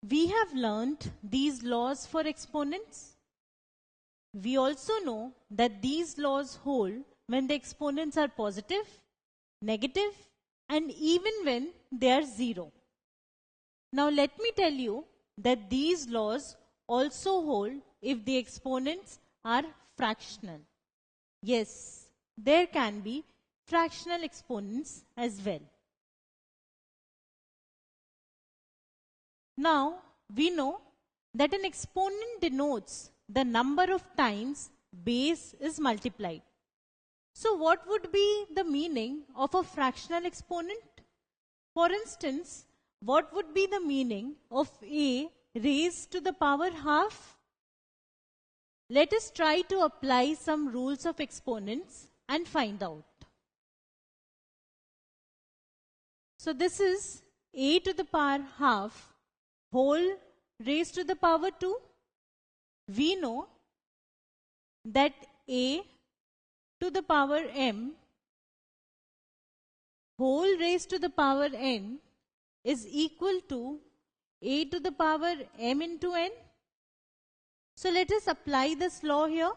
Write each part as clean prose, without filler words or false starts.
We have learnt these laws for exponents. We also know that these laws hold when the exponents are positive, negative, and even when they are zero. Now let me tell you that these laws also hold if the exponents are fractional. Yes, there can be fractional exponents as well. Now, we know that an exponent denotes the number of times base is multiplied. So, what would be the meaning of a fractional exponent? For instance, what would be the meaning of a raised to the power half? Let us try to apply some rules of exponents and find out. So, this is a to the power half whole raised to the power 2. We know that a to the power m whole raised to the power n is equal to a to the power m into n. So let us apply this law here.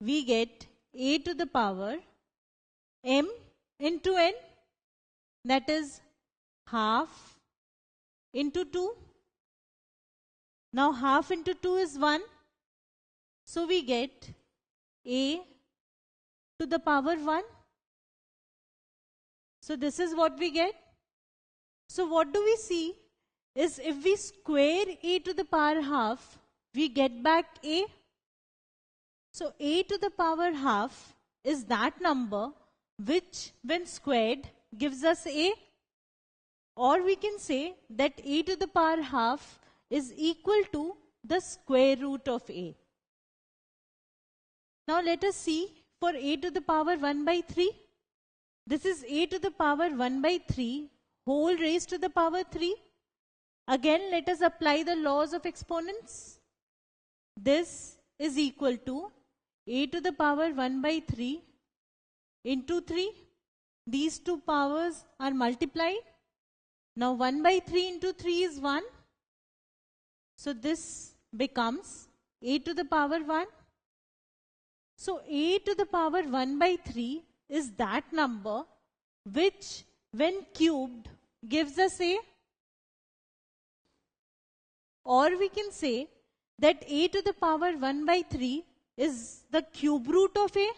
We get a to the power m into n, that is half into 2. Now half into 2 is 1. So we get a to the power 1. So this is what we get. So what do we see is if we square a to the power half, we get back a. So a to the power half is that number which when squared gives us a. Or we can say that a to the power half is equal to the square root of a. Now let us see for a to the power 1 by 3. This is a to the power 1 by 3 whole raised to the power 3. Again, let us apply the laws of exponents. This is equal to a to the power 1 by 3 into 3. These two powers are multiplied. Now 1 by 3 into 3 is 1. So this becomes a to the power 1. So a to the power 1 by 3 is that number which when cubed gives us a. Or we can say that a to the power 1 by 3 is the cube root of a.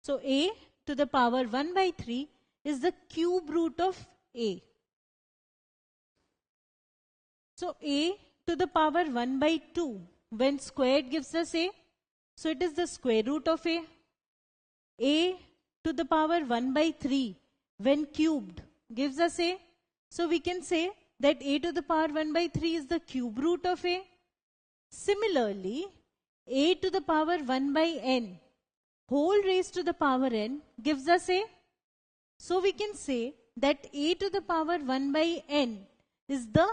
So a to the power 1 by 3 is the cube root of a. So a to the power 1 by 2 when squared gives us a. So it is the square root of a. A to the power 1 by 3 when cubed gives us a. So we can say that a to the power 1 by 3 is the cube root of a. Similarly, a to the power 1 by n whole raised to the power n gives us a. So we can say that a to the power 1 by n is the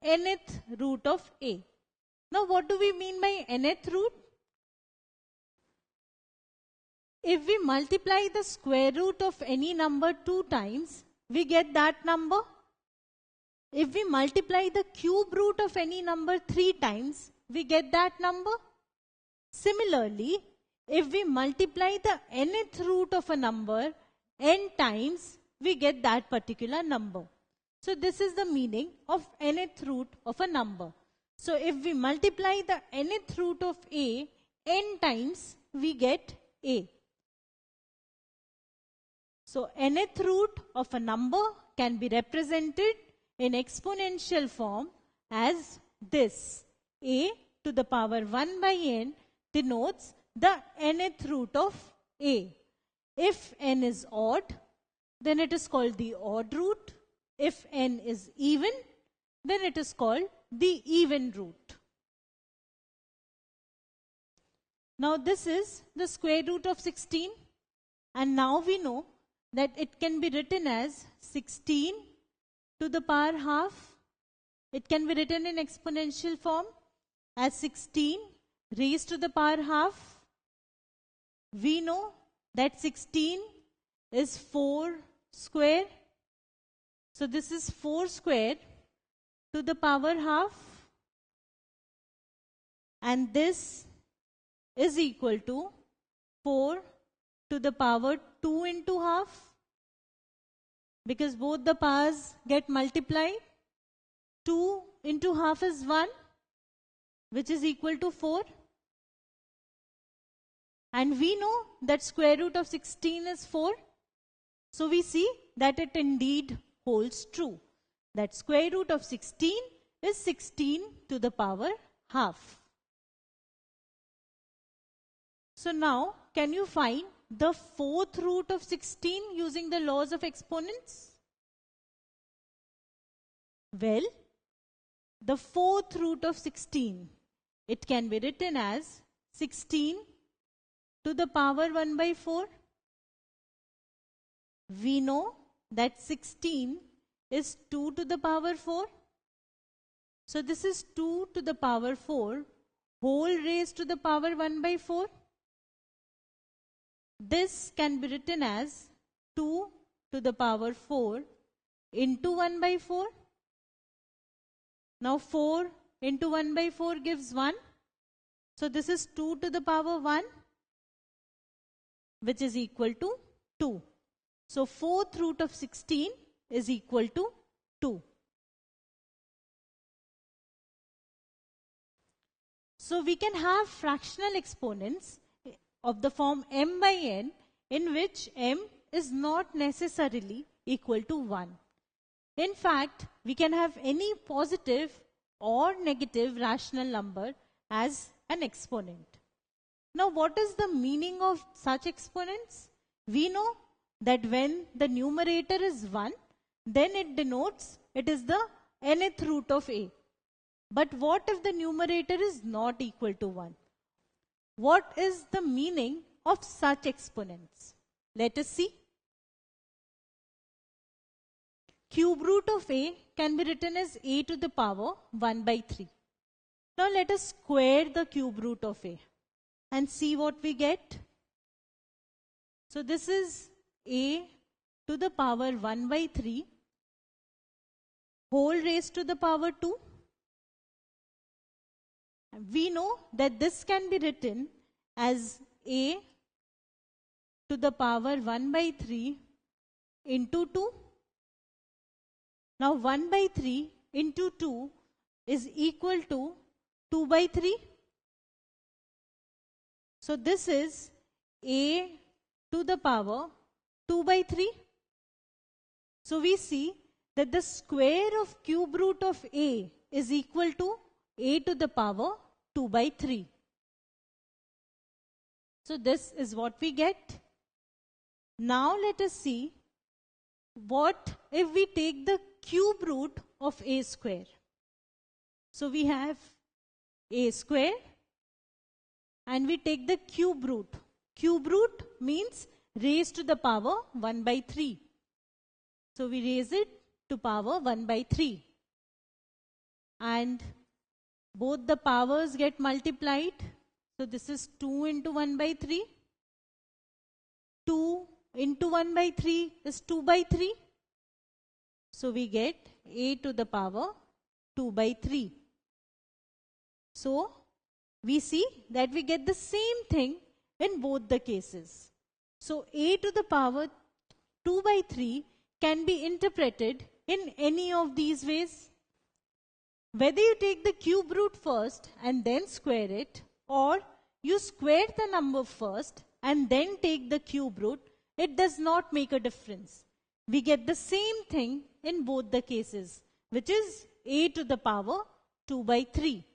nth root of a. Now what do we mean by nth root? If we multiply the square root of any number 2 times, we get that number. If we multiply the cube root of any number 3 times, we get that number. Similarly, if we multiply the nth root of a number n times, we get that particular number. So this is the meaning of nth root of a number. So if we multiply the nth root of a n times, we get a. So nth root of a number can be represented in exponential form as this. A to the power 1 by n denotes the nth root of a. If n is odd, then it is called the odd root. If n is even, then it is called the even root. Now this is the square root of 16. And now we know that it can be written as 16 to the power half. It can be written in exponential form as 16 raised to the power half. We know that 16 is 4 square. So this is 4 square to the power half, and this is equal to 4 to the power 2 into half, because both the powers get multiplied. 2 into half is 1, which is equal to 4. And we know that square root of 16 is 4. So we see that it indeed holds true, that square root of 16 is 16 to the power half. So now, can you find the fourth root of 16 using the laws of exponents? Well, the fourth root of 16, it can be written as 16 to the power 1 by 4. We know that 16 is 2 to the power 4. So this is 2 to the power 4 whole raised to the power 1 by 4. This can be written as 2 to the power 4 into 1 by 4. Now 4 into 1 by 4 gives 1. So this is 2 to the power 1, which is equal to 2. So fourth root of 16 is equal to 2. So we can have fractional exponents of the form m by n, in which m is not necessarily equal to 1. In fact, we can have any positive or negative rational number as an exponent. Now, what is the meaning of such exponents? We know that when the numerator is 1, then it denotes it is the nth root of a. But what if the numerator is not equal to 1? What is the meaning of such exponents? Let us see. Cube root of a can be written as a to the power 1 by 3. Now let us square the cube root of a and see what we get. So this is a to the power 1 by 3 whole raised to the power 2. We know that this can be written as a to the power 1 by 3 into 2. Now 1 by 3 into 2 is equal to 2 by 3. So this is a to the power 2 by 3. So we see that the square of cube root of a is equal to a to the power 2 by 3. So this is what we get. Now let us see what if we take the cube root of a square. So we have a square and we take the cube root. Cube root means raised to the power 1 by 3. So we raise it to power 1 by 3. And both the powers get multiplied. So this is 2 into 1 by 3. 2 into 1 by 3 is 2 by 3. So we get a to the power 2 by 3. So we see that we get the same thing in both the cases. So a to the power 2 by 3 can be interpreted in any of these ways. Whether you take the cube root first and then square it, or you square the number first and then take the cube root, it does not make a difference. We get the same thing in both the cases, which is a to the power 2 by 3.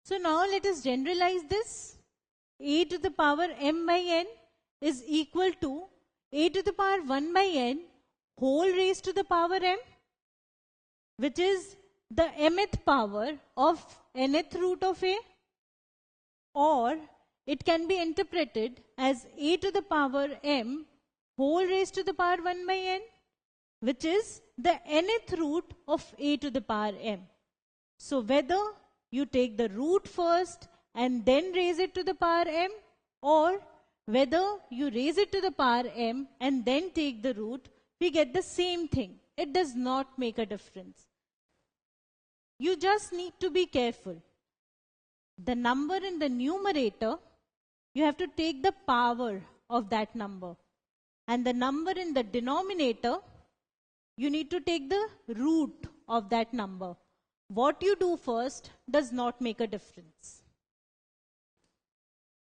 So now let us generalize this. A to the power m by n is equal to a to the power 1 by n whole raised to the power m, which is the mth power of nth root of a, or it can be interpreted as a to the power m whole raised to the power 1 by n, which is the nth root of a to the power m. So whether you take the root first and then raise it to the power m, or whether you raise it to the power m and then take the root, we get the same thing. it does not make a difference. You just need to be careful. The number in the numerator, you have to take the power of that number. And the number in the denominator, you need to take the root of that number. What you do first does not make a difference.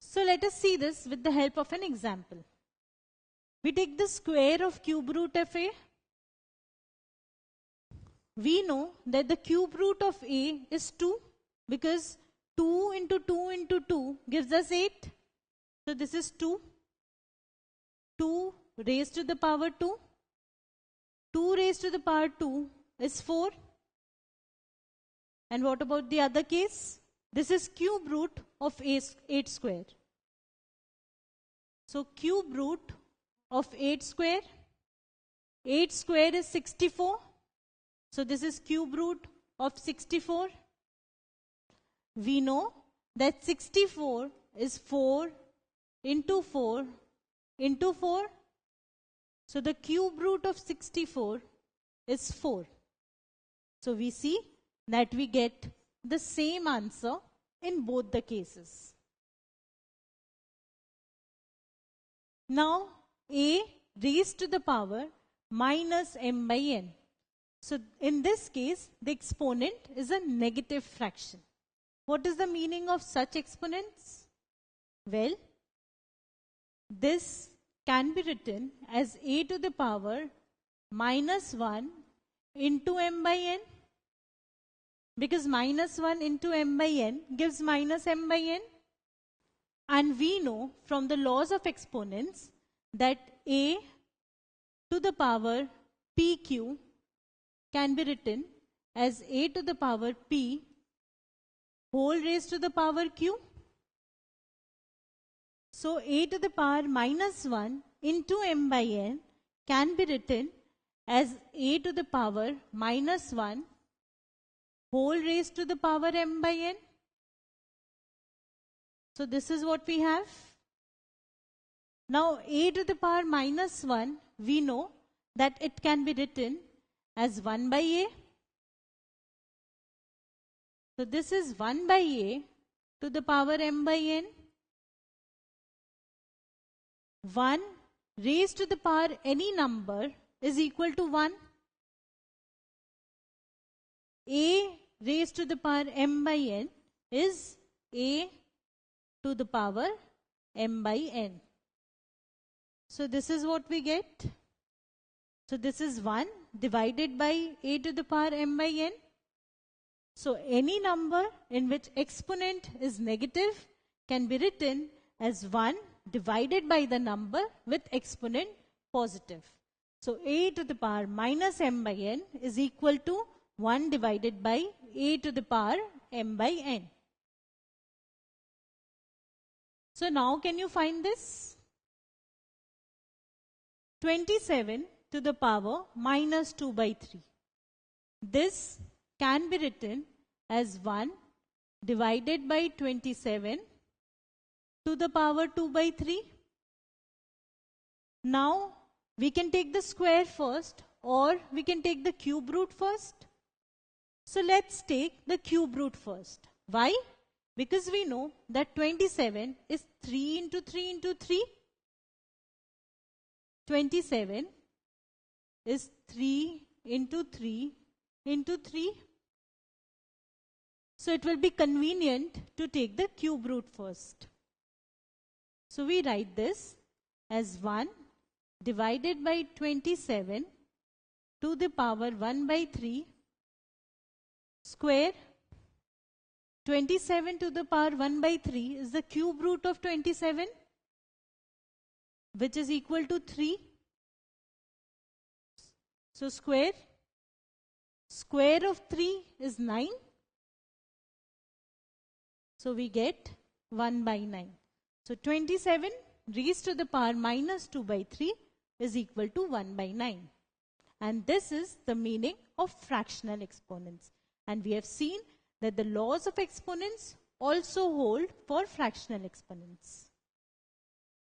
So let us see this with the help of an example. We take the square of cube root of a. We know that the cube root of a is 2 because 2 into 2 into 2 gives us 8. So this is 2. 2 raised to the power 2. 2 raised to the power 2 is 4. And what about the other case? This is cube root of 8 square. So cube root of 8 square. 8 square is 64. So this is cube root of 64. We know that 64 is 4 into 4 into 4. So the cube root of 64 is 4. So we see that we get the same answer in both the cases. Now a raised to the power minus m by n. So in this case, the exponent is a negative fraction. What is the meaning of such exponents? Well, this can be written as a to the power minus 1 into m by n, because minus 1 into m by n gives minus m by n. And we know from the laws of exponents that a to the power pq can be written as a to the power p whole raised to the power q. So a to the power minus 1 into m by n can be written as a to the power minus 1 whole raised to the power m by n. So this is what we have. Now a to the power minus 1, we know that it can be written as 1 by a. So this is 1 by a to the power m by n. 1 raised to the power any number is equal to 1. A raised to the power m by n is a to the power m by n. So this is what we get. So this is 1 divided by a to the power m by n. So any number in which exponent is negative can be written as 1 divided by the number with exponent positive. So a to the power minus m by n is equal to 1 divided by a to the power m by n. So now can you find this? 27 to the power minus 2 by 3. This can be written as 1 divided by 27 to the power 2 by 3. Now we can take the square first or we can take the cube root first. So let's take the cube root first. Why? Because we know that 27 is 3 into 3 into 3. 27 is 3 into 3 into 3. So it will be convenient to take the cube root first. So we write this as 1 divided by 27 to the power 1 by 3 square. 27 to the power 1 by 3 is the cube root of 27, which is equal to 3. So square of 3 is 9. So we get 1 by 9. So 27 raised to the power minus 2 by 3 is equal to 1 by 9. And this is the meaning of fractional exponents. And we have seen that the laws of exponents also hold for fractional exponents.